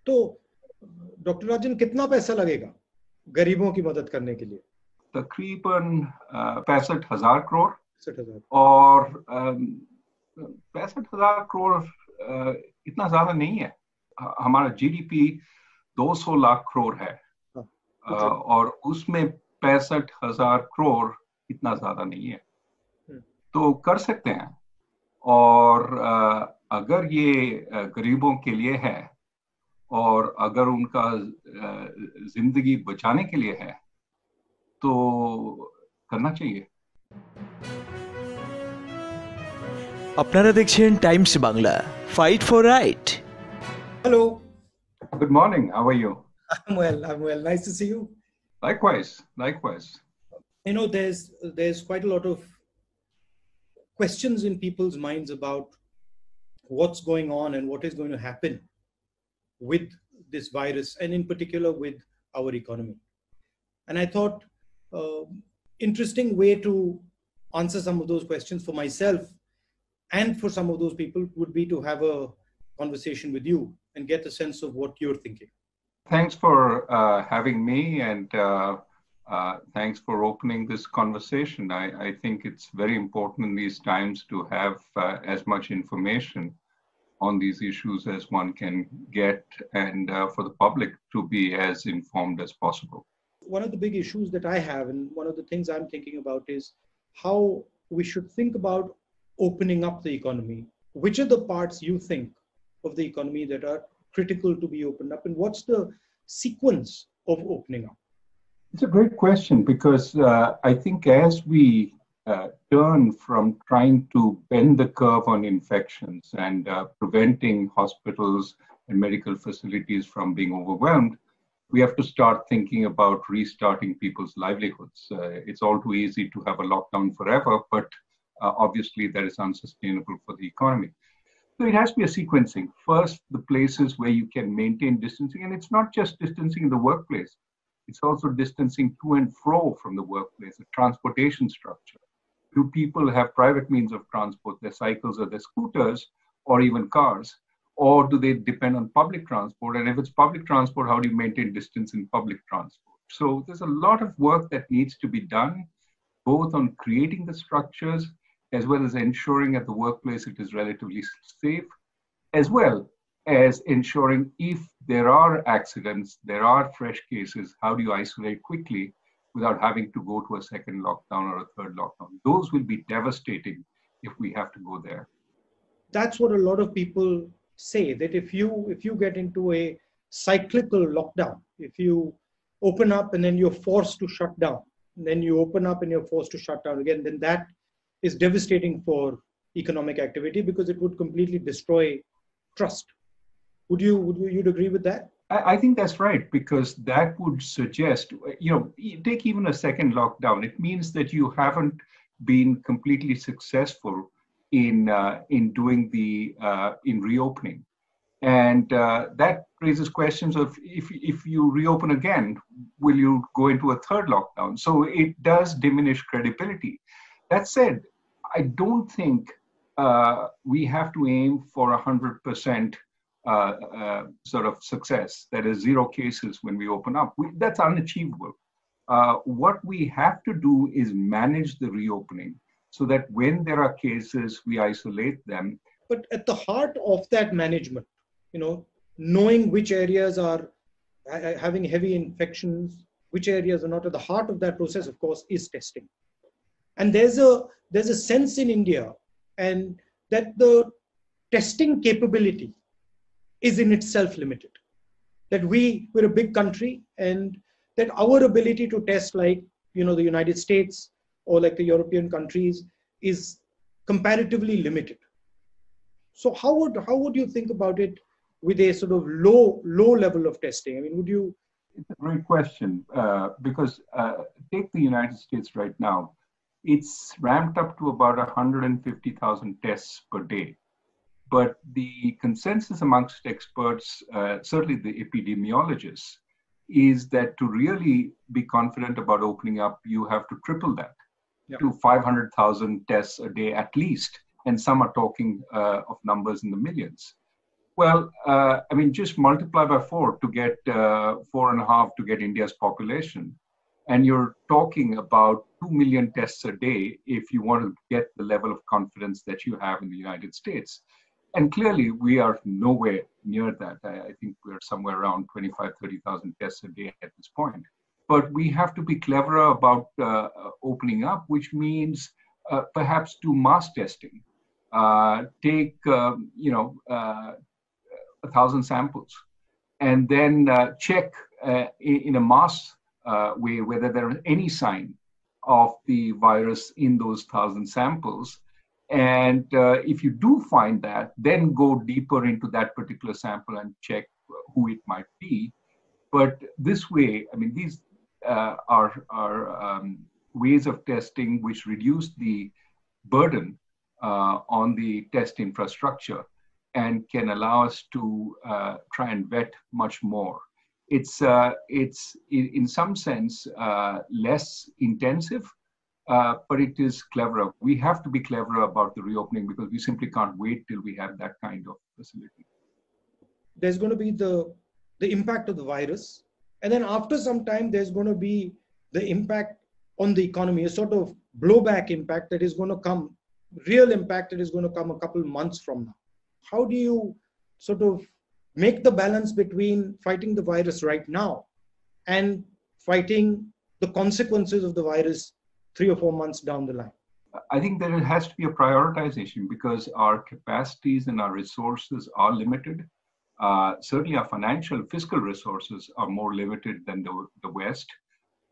तो डॉक्टर राजन कितना पैसा लगेगा गरीबों की मदद करने के लिए? तकरीबन 65,000 करोड़। 65,000 और 65,000 करोड़ इतना ज्यादा नहीं है। हमारा जीडीपी 200 लाख करोड़ है। और उसमें 65,000 करोड़ इतना ज्यादा नहीं है, तो कर सकते हैं। और अगर ये गरीबों के लिए है और अगर उनका जिंदगी बचाने के लिए है तो करना चाहिए। আপনারা দেখছেন Times Bangla, fight for right. Hello. Good morning. How are you? I'm well. Nice to see you. Likewise. You know, there's quite a lot of questions in people's minds about what's going on and what is going to happen with this virus, and in particular with our economy. And I thought interesting way to answer some of those questions for myself and for some of those people would be to have a conversation with you and get a sense of what you're thinking. Thanks for having me, and thanks for opening this conversation. I think it's very important in these times to have as much information on these issues as one can get, and for the public to be as informed as possible. One of the big issues that I have, and one of the things I'm thinking about, is how we should think about opening up the economy. Which are the parts you think of the economy that are critical to be opened up, and what's the sequence of opening up? It's a great question, because I think as we turn from trying to bend the curve on infections and preventing hospitals and medical facilities from being overwhelmed, we have to start thinking about restarting people's livelihoods. It's all too easy to have a lockdown forever, but obviously that is unsustainable for the economy. So it has to be a sequencing. First, the places where you can maintain distancing, and it's not just distancing in the workplace, it's also distancing to and fro from the workplace, the transportation structure. Do people have private means of transport, their cycles or their scooters, or even cars? Or do they depend on public transport? And if it's public transport, how do you maintain distance in public transport? So there's a lot of work that needs to be done, both on creating the structures, as well as ensuring at the workplace it is relatively safe, as well as ensuring if there are accidents, there are fresh cases, how do you isolate quickly without having to go to a second lockdown or a third lockdown? Those will be devastating if we have to go there. That's what a lot of people say, that if you get into a cyclical lockdown, if you open up and then you're forced to shut down, then you open up and you're forced to shut down again, then that is devastating for economic activity, because it would completely destroy trust. Would you agree with that? I think that's right, because that would suggest, take even a second lockdown. It means that you haven't been completely successful in doing in reopening, and that raises questions of if you reopen again, will you go into a third lockdown? So it does diminish credibility. That said, I don't think we have to aim for 100% sort of success, that is 0 cases when we open up. That's unachievable. What we have to do is manage the reopening so that when there are cases, we isolate them. But at the heart of that management, knowing which areas are having heavy infections, which areas are not, at the heart of that process, of course, is testing. And there's a sense in India, and that the testing capability is in itself limited. That we're a big country, and that our ability to test, like the United States or like the European countries, is comparatively limited. So how would you think about it with a sort of low level of testing? I mean, would you? It's a great question, because take the United States right now. It's ramped up to about 150,000 tests per day. But the consensus amongst experts, certainly the epidemiologists, is that to really be confident about opening up, you have to triple that to 500,000 tests a day at least. And some are talking of numbers in the millions. Well, I mean, just multiply by 4 to get 4.5 to get India's population. And you're talking about 2 million tests a day if you want to get the level of confidence that you have in the United States. And clearly, we are nowhere near that. I think we're somewhere around 25, 30,000 tests a day at this point. But we have to be cleverer about opening up, which means perhaps do mass testing. Take, 1,000 samples and then check in a mass way whether there is any sign of the virus in those 1,000 samples. And if you do find that, then go deeper into that particular sample and check who it might be. But this way, I mean, these are ways of testing which reduce the burden on the test infrastructure and can allow us to try and vet much more. It's in some sense less intensive, but it is cleverer. We have to be cleverer about the reopening because we simply can't wait till we have that kind of facility. There's going to be the impact of the virus, and then after some time, there's going to be the impact on the economy, a sort of blowback impact that is going to come, real impact that is going to come a couple months from now. How do you sort of make the balance between fighting the virus right now and fighting the consequences of the virus 3 or 4 months down the line? I think there has to be a prioritization because our capacities and our resources are limited. Certainly our financial, fiscal resources are more limited than the West.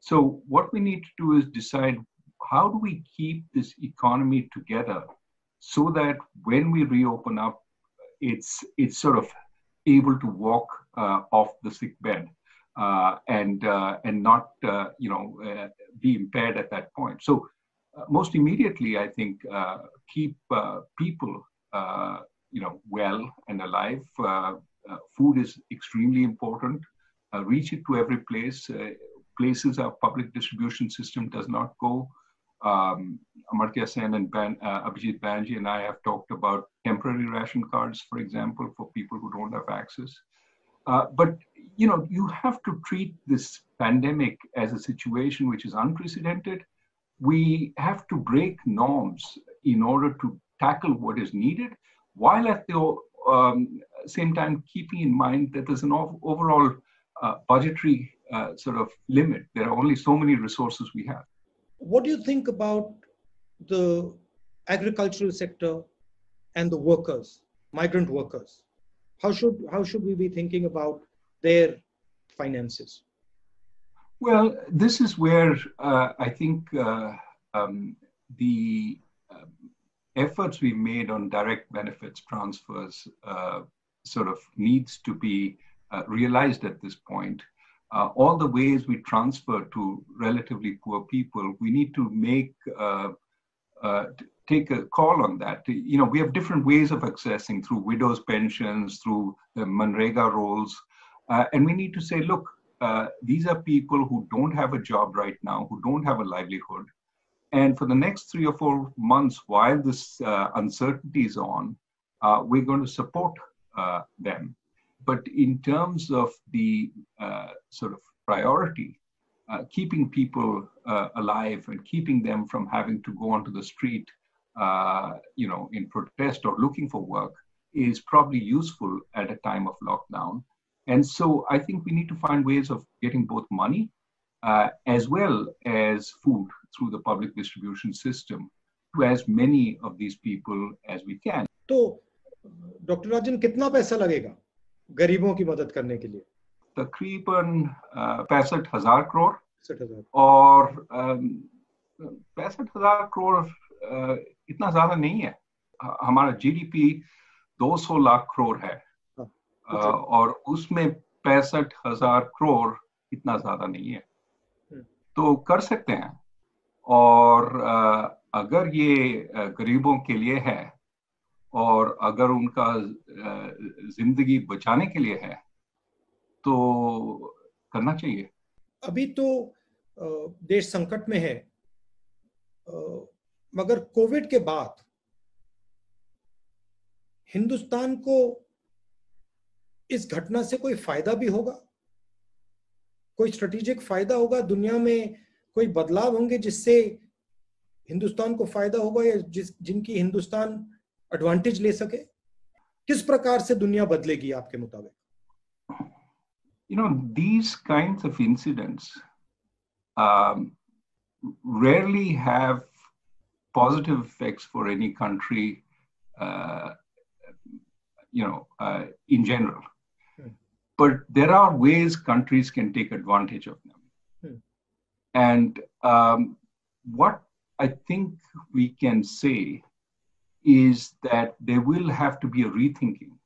So what we need to do is decide, how do we keep this economy together so that when we reopen up, it's sort of able to walk off the sick bed and not be impaired at that point. So most immediately, I think keep people well and alive. Food is extremely important. Reach it to every place. Places our public distribution system does not go. Amartya Sen and Abhijit Banerjee and I have talked about temporary ration cards, for example, for people who don't have access. But you have to treat this pandemic as a situation which is unprecedented. We have to break norms in order to tackle what is needed, while at the same time keeping in mind that there's an overall budgetary sort of limit. There are only so many resources we have. What do you think about the agricultural sector and the workers, migrant workers? How should we be thinking about their finances? Well, this is where I think the efforts we made on direct benefits transfers sort of needs to be realized at this point. All the ways we transfer to relatively poor people, we need to take a call on that. We have different ways of accessing through widows' pensions, through the Manrega roles, and we need to say, look, these are people who don't have a job right now, who don't have a livelihood. And for the next 3 or 4 months, while this uncertainty is on, we're going to support them. But in terms of the sort of priority, keeping people alive and keeping them from having to go onto the street, in protest or looking for work is probably useful at a time of lockdown. And so I think we need to find ways of getting both money as well as food through the public distribution system to as many of these people as we can. तो doctor राजन कितना पैसा लगेगा गरीबों की मदद करने के लिए? तकरीबन 65,000 करोड़ 60,000 और 65,000 करोड़ इतना ज्यादा नहीं है. हमारा जीडीपी 200 लाख करोड़ है और उसमें 65,000 करोड़ इतना ज्यादा नहीं है. तो कर सकते हैं. और अगर ये गरीबों के लिए है और अगर उनका जिंदगी बचाने के लिए है तो करना चाहिए. अभी तो देश संकट में है, मगर कोविड के बाद हिंदुस्तान को इस घटना से कोई फायदा भी होगा, कोई स्ट्रेटेजिक फायदा होगा, दुनिया में कोई बदलाव होंगे जिससे हिंदुस्तान को फायदा होगा या जिनकी हिंदुस्तान एडवांटेज ले सके? किस प्रकार से दुनिया बदलेगी आपके मुताबिक? These kinds of incidents rarely have positive effects for any country, in general. But there are ways countries can take advantage of them. And what I think we can say is that there will have to be a rethinking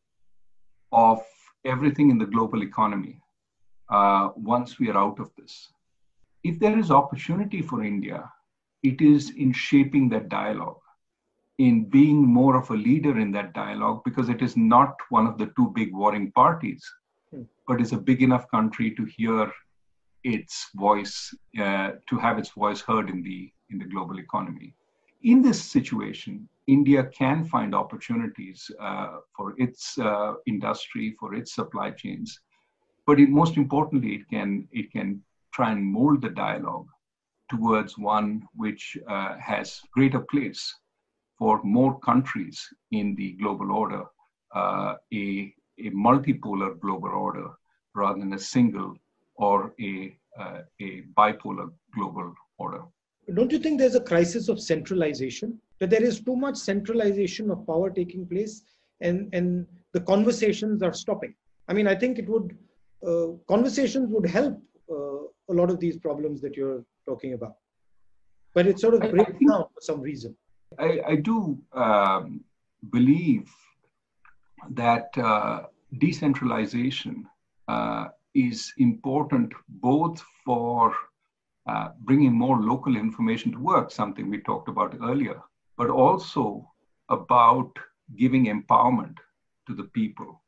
of everything in the global economy once we are out of this. If there is opportunity for India, it is in shaping that dialogue, in being more of a leader in that dialogue, because it is not one of the two big warring parties, but is a big enough country to hear its voice, to have its voice heard in the global economy. In this situation, India can find opportunities for its industry, for its supply chains, but most importantly, it can try and mold the dialogue towards one which has greater place for more countries in the global order, a multipolar global order rather than a single or a bipolar global order. Don't you think there's a crisis of centralization? That there is too much centralization of power taking place and the conversations are stopping? I mean, I think it would, conversations would help a lot of these problems that you're talking about. But it sort of breaks down for some reason. I do believe that decentralization is important both for bringing more local information to work, something we talked about earlier, but also about giving empowerment to the people.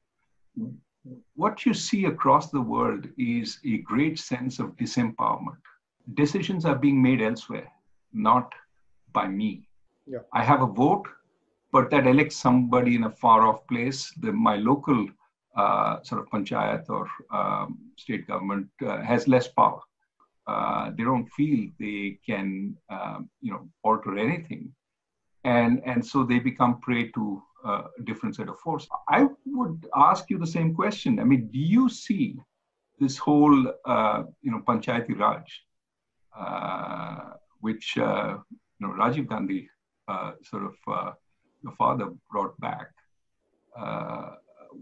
What you see across the world is a great sense of disempowerment. Decisions are being made elsewhere, not by me. Yeah. I have a vote, but that elects somebody in a far off place. My local sort of panchayat or state government has less power. They don't feel they can, alter anything. And so they become prey to a different set of force. I would ask you the same question. I mean, do you see this whole, Panchayati Raj, which, Rajiv Gandhi your father brought back.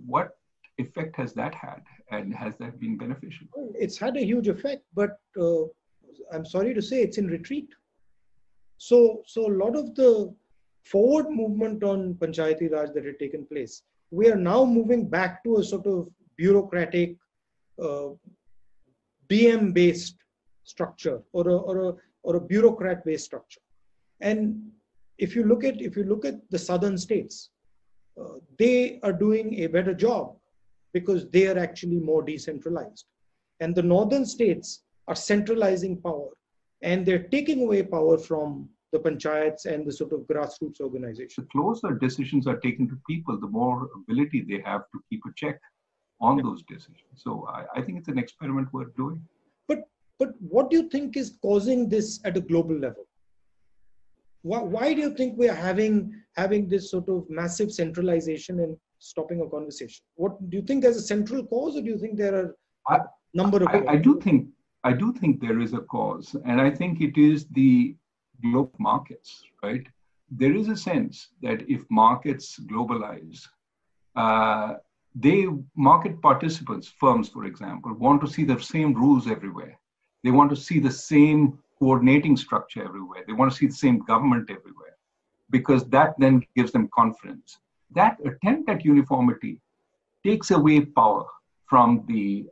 What effect has that had, and has that been beneficial? It's had a huge effect, but I'm sorry to say it's in retreat. So a lot of the forward movement on Panchayati Raj that had taken place, we are now moving back to a sort of bureaucratic, BM-based structure or a bureaucrat-based structure. And if you look at the southern states, they are doing a better job because they are actually more decentralized. And the northern states are centralizing power, and they're taking away power from the panchayats and the sort of grassroots organization. The closer decisions are taken to people, the more ability they have to keep a check on those decisions. So I think it's an experiment worth doing. But what do you think is causing this at a global level? Why do you think we are having this sort of massive centralization and stopping a conversation? What do you think? There's a central cause, or do you think there are a number of? I do think there is a cause, and I think it is the global markets. Right? There is a sense that if markets globalize, market participants, firms, for example, want to see the same rules everywhere. They want to see the same coordinating structure everywhere. They want to see the same government everywhere, because that then gives them confidence. That attempt at uniformity takes away power from the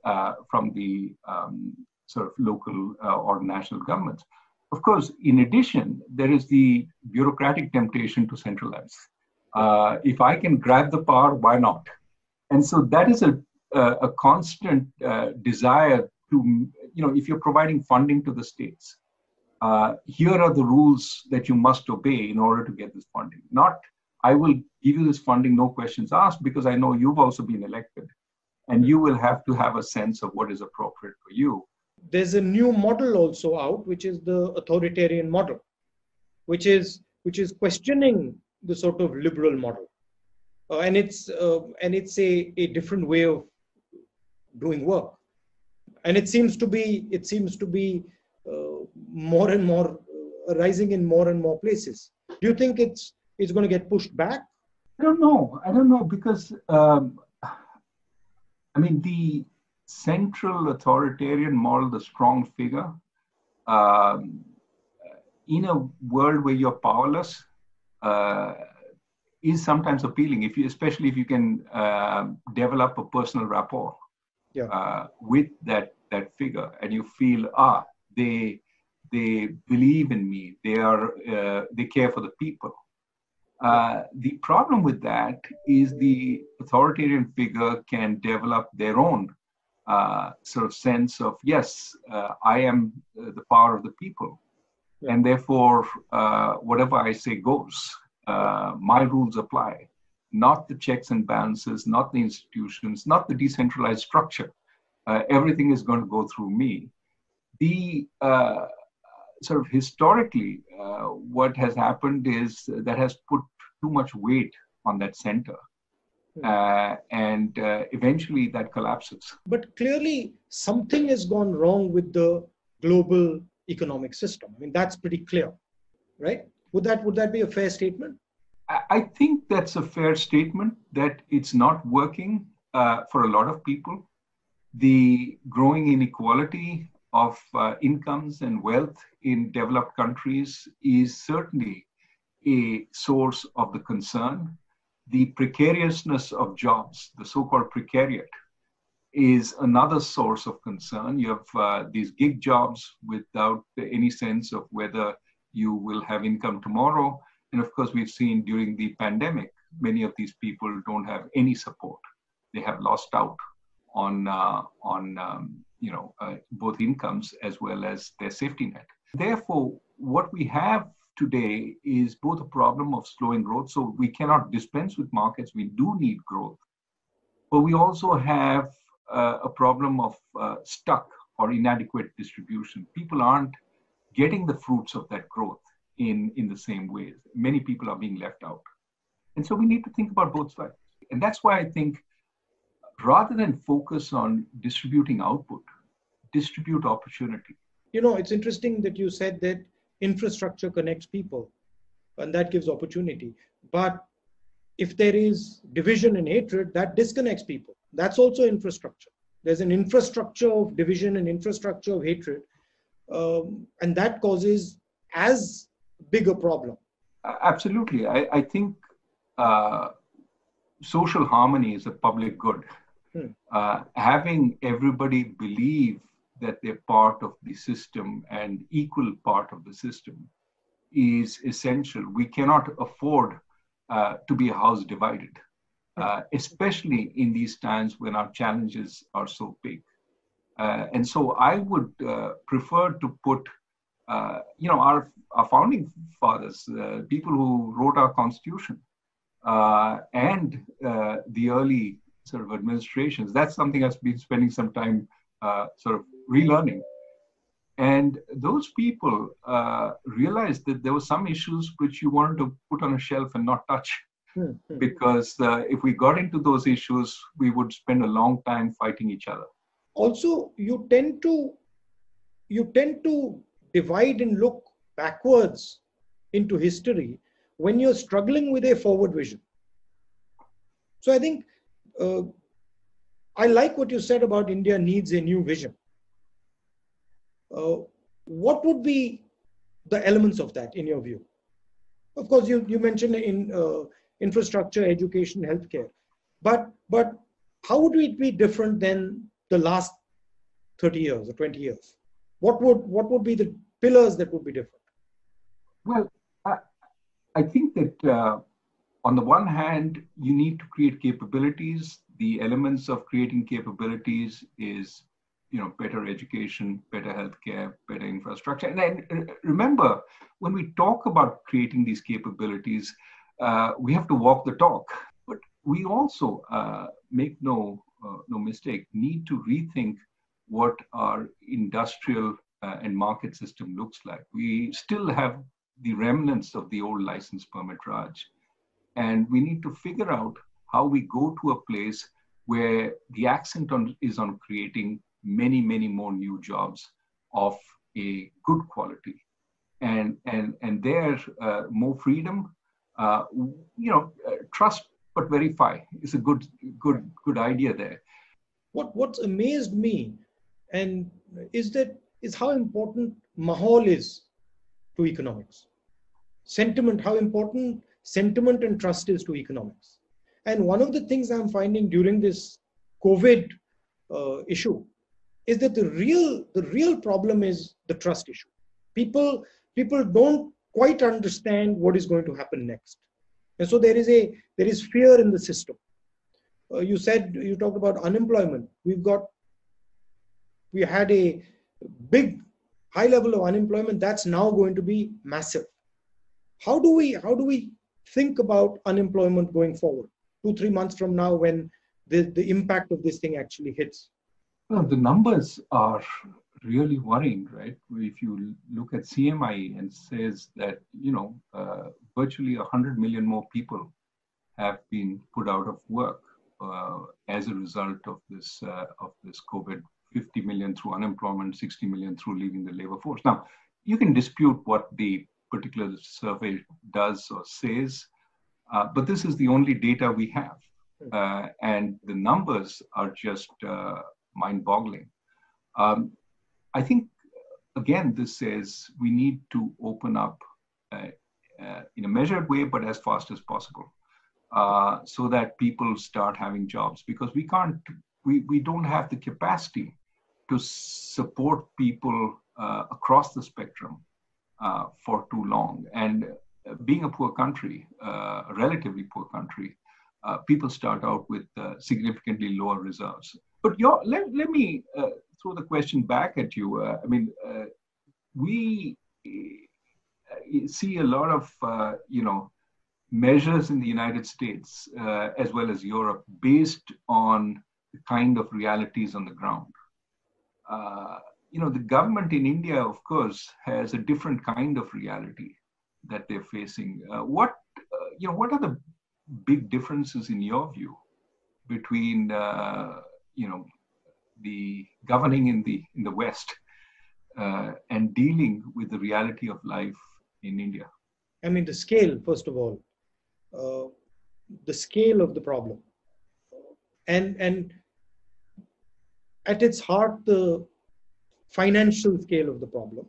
sort of local or national governments. Of course, in addition, there is the bureaucratic temptation to centralize. If I can grab the power, why not? And so that is a constant desire to, if you're providing funding to the states, here are the rules that you must obey in order to get this funding. Not, I will give you this funding, no questions asked, because I know you've also been elected. and you will have to have a sense of what is appropriate for you. There's a new model also out, which is the authoritarian model, which is questioning the sort of liberal model, and it's a different way of doing work, and it seems to be more and more rising in more and more places. Do you think it's going to get pushed back? I don't know because the central authoritarian model, the strong figure, in a world where you're powerless, is sometimes appealing. Especially if you can develop a personal rapport with that figure, and you feel they believe in me. They care for the people. The problem with that is the authoritarian figure can develop their own sort of sense of, yes, I am the power of the people, and therefore whatever I say goes. My rules apply, not the checks and balances, not the institutions, not the decentralized structure. Everything is going to go through me. The sort of historically, what has happened is that has put too much weight on that center. And eventually that collapses. But clearly something has gone wrong with the global economic system. I mean, that's pretty clear, right? Would that be a fair statement? I think that's a fair statement, that it's not working for a lot of people. The growing inequality of incomes and wealth in developed countries is certainly a source of the concern. The precariousness of jobs, the so-called precariat, is another source of concern. You have these gig jobs without any sense of whether you will have income tomorrow. And of course, we've seen during the pandemic, many of these people don't have any support. They have lost out on both incomes as well as their safety net. Therefore, what we have today is both a problem of slowing growth. So we cannot dispense with markets. We do need growth. But we also have a problem of stuck or inadequate distribution. People aren't getting the fruits of that growth in the same ways. Many people are being left out. And so we need to think about both sides. And that's why I think rather than focus on distributing output, distribute opportunity. You know, it's interesting that you said that infrastructure connects people and that gives opportunity. But if there is division and hatred, that disconnects people. That's also infrastructure. There's an infrastructure of division and infrastructure of hatred. And that causes as big a problem. Absolutely. I think social harmony is a public good. Having everybody believe that they're part of the system and equal part of the system is essential. We cannot afford to be a house divided, especially in these times when our challenges are so big. And so I would prefer to put, our founding fathers, people who wrote our constitution, and the early sort of administrations. That's something I've been spending some time sort of relearning. And those people realized that there were some issues which you wanted to put on a shelf and not touch. Because if we got into those issues, we would spend a long time fighting each other. Also, you tend to divide and look backwards into history when you're struggling with a forward vision. So I think I like what you said about India needs a new vision. What would be the elements of that in your view? Of course, you mentioned in infrastructure, education, healthcare, but how would it be different than the last 30 years or 20 years? What would be the pillars that would be different? Well, I think that on the one hand, you need to create capabilities. The elements of creating capabilities is, better education, better healthcare, better infrastructure. And remember, when we talk about creating these capabilities, we have to walk the talk. But we also make no no mistake, need to rethink what our industrial and market system looks like. We still have the remnants of the old license permit Raj. And we need to figure out how we go to a place where the accent is on creating many, many more new jobs of a good quality. And there, more freedom, trust but verify is a good idea there. What's amazed me and is how important mahal is to economics. Sentiment, how important sentiment and trust is to economics. And one of the things I'm finding during this COVID issue is that the real problem is the trust issue. People don't quite understand what is going to happen next. And so there is fear in the system. You talked about unemployment. We had a big high level of unemployment that's now going to be massive. How do we think about unemployment going forward 2-3 months from now when the impact of this thing actually hits? Well, the numbers are really worrying, right? If you look at CMI and says that virtually 100 million more people have been put out of work as a result of this COVID. 50 million through unemployment, 60 million through leaving the labor force. Now, you can dispute what the particular survey does or says, but this is the only data we have. And the numbers are just mind-boggling. I think, again, this says we need to open up in a measured way, but as fast as possible, so that people start having jobs, because we don't have the capacity to support people across the spectrum for too long. And being a poor country, a relatively poor country, people start out with significantly lower reserves. But let me throw the question back at you. We see a lot of measures in the United States as well as Europe based on the kind of realities on the ground. The government in India, of course, has a different kind of reality that they're facing. What are the big differences in your view between the governing in the West and dealing with the reality of life in India? I mean, the scale, first of all, the scale of the problem, and at its heart, the financial scale of the problem,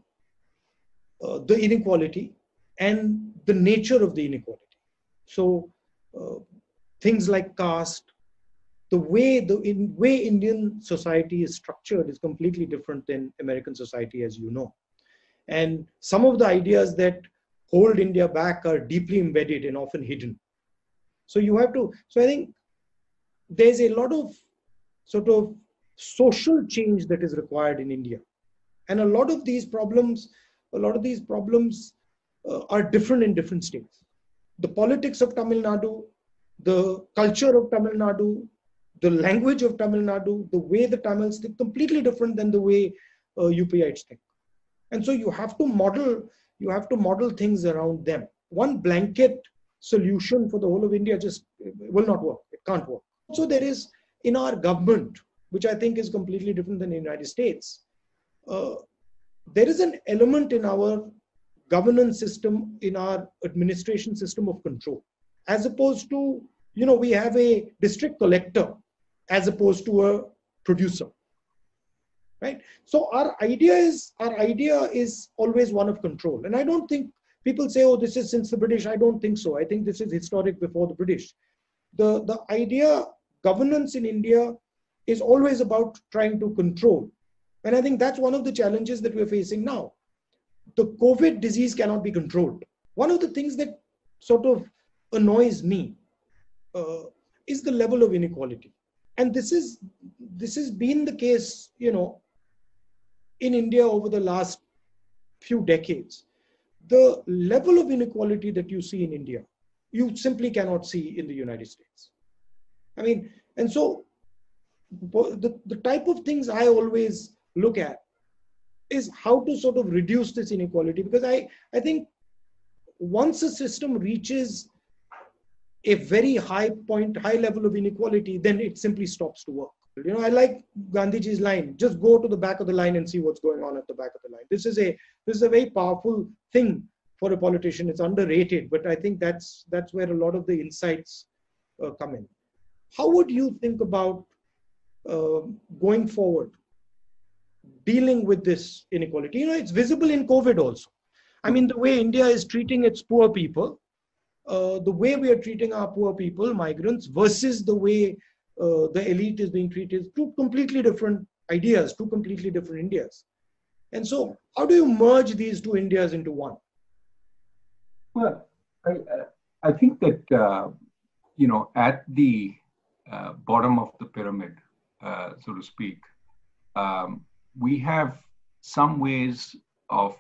the inequality, and the nature of the inequality. So things like caste, the way Indian society is structured is completely different than American society, as you know. And some of the ideas that hold India back are deeply embedded and often hidden. So I think there's a lot of sort of social change that is required in India. And a lot of these problems are different in different states. The politics of Tamil Nadu, the culture of Tamil Nadu, the language of Tamil Nadu, the way the Tamils think, completely different than the way UPites think. And so you have to model things around them. One blanket solution for the whole of India just will not work. It can't work. So there is, in our government, which I think is completely different than the United States, there is an element in our governance system, in our administration system of control, as opposed to, we have a district collector as opposed to a producer, right? So our idea is always one of control. And I don't think people say, oh, this is since the British. I don't think so. I think this is historic before the British. The idea, governance in India is always about trying to control. And I think that's one of the challenges that we're facing now. The COVID disease cannot be controlled. One of the things that sort of annoys me is the level of inequality. And this has been the case, in India over the last few decades. The level of inequality that you see in India, you simply cannot see in the United States. I mean, and so the type of things I always look at is how to sort of reduce this inequality, because I think once a system reaches a very high level of inequality, then it simply stops to work. You know, I like Gandhiji's line, just go to the back of the line and see what's going on at the back of the line. This is a very powerful thing for a politician. It's underrated, but I think that's where a lot of the insights come in. How would you think about going forward, dealing with this inequality? You know, it's visible in COVID also. I mean, the way India is treating its poor people, the way we are treating our poor people, migrants, versus the way the elite is being treated, two completely different ideas, two completely different Indias. And so, how do you merge these two Indias into one? Well, I think that, you know, at the bottom of the pyramid, so to speak, we have some ways of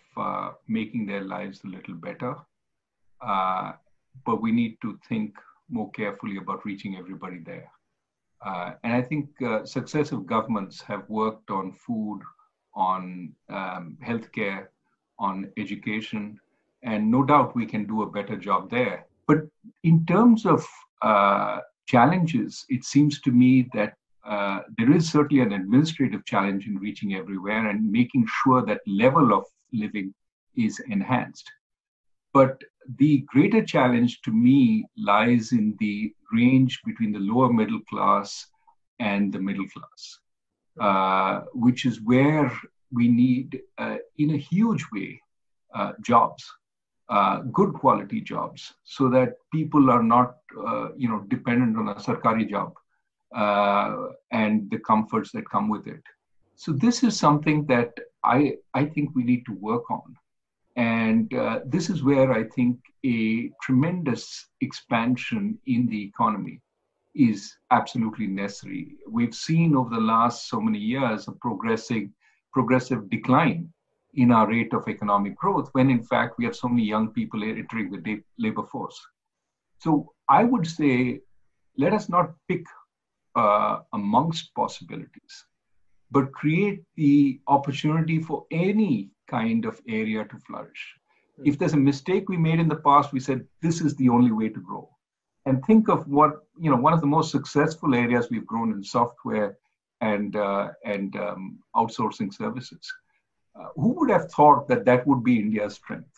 making their lives a little better, but we need to think more carefully about reaching everybody there. And I think successive governments have worked on food, on healthcare, on education, and no doubt we can do a better job there. But in terms of challenges, it seems to me that there is certainly an administrative challenge in reaching everywhere and making sure that level of living is enhanced. But the greater challenge to me lies in the range between the lower middle class and the middle class, which is where we need, in a huge way, jobs, good quality jobs, so that people are not, you know, dependent on a sarkari job and the comforts that come with it. So this is something that I think we need to work on. And this is where I think a tremendous expansion in the economy is absolutely necessary. We've seen over the last so many years a progressive decline in our rate of economic growth, when in fact we have so many young people entering the labor force. So I would say, let us not pick amongst possibilities, but create the opportunity for any kind of area to flourish. If there's a mistake we made in the past, we said, this is the only way to grow. And think of what, you know, one of the most successful areas we've grown in software and outsourcing services. Who would have thought that that would be India's strength?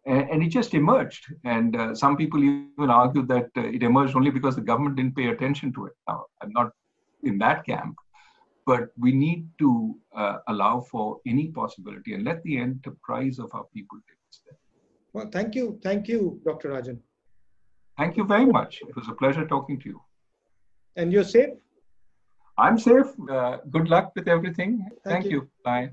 And it just emerged. And some people even argue that it emerged only because the government didn't pay attention to it. Now, I'm not in that camp, but we need to allow for any possibility and let the enterprise of our people take a step. Well, thank you, Dr. Rajan. Thank you very much. It was a pleasure talking to you. And you're safe? I'm safe. Good luck with everything. Thank you. Bye.